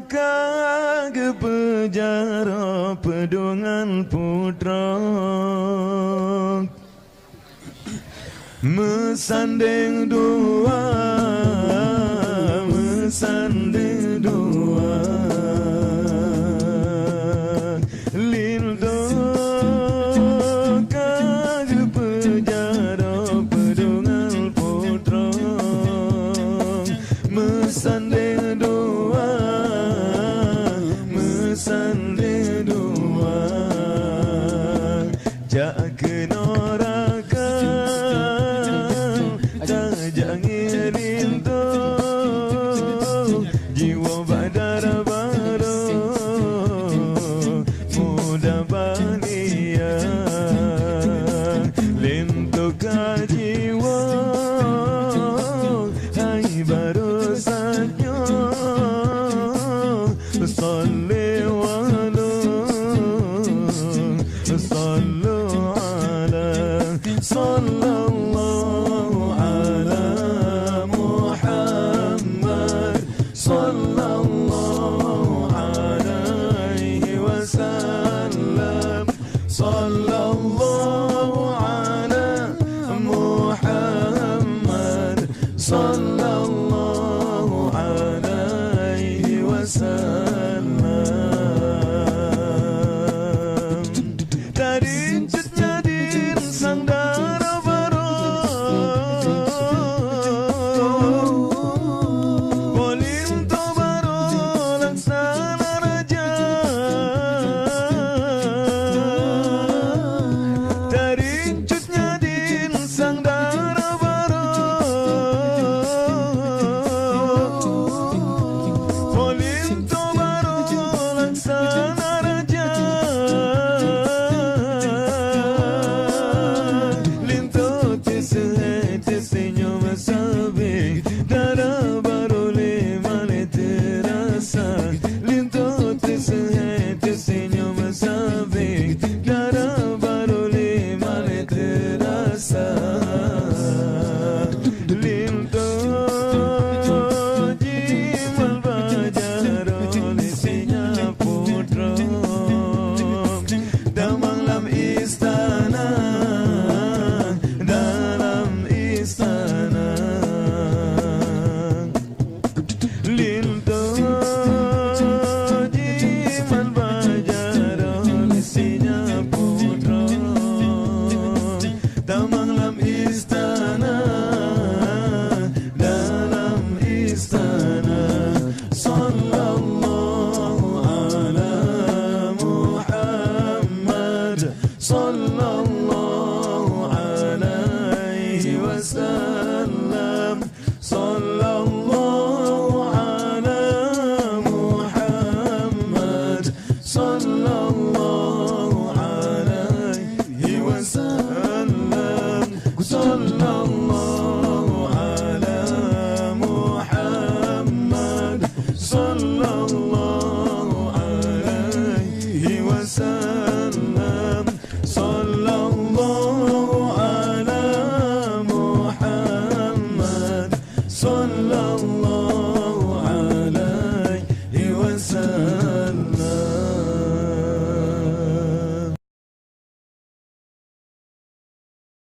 ke penjara pedungan putra, mesanding dua, mesanding dua, lindo ke penjara pedungan putra, mesanding dua, mesanding dua, jak ke neraka, jak ngirinto, jiwa badar baru, muda bahagia, lintuk jiwa, hai baru saja, salli walu, sallu ala, sallallahu ala Muhammad, sallallahu alaihi wasallam, sallallahu ala Muhammad, sallallahu alaihi wasallam.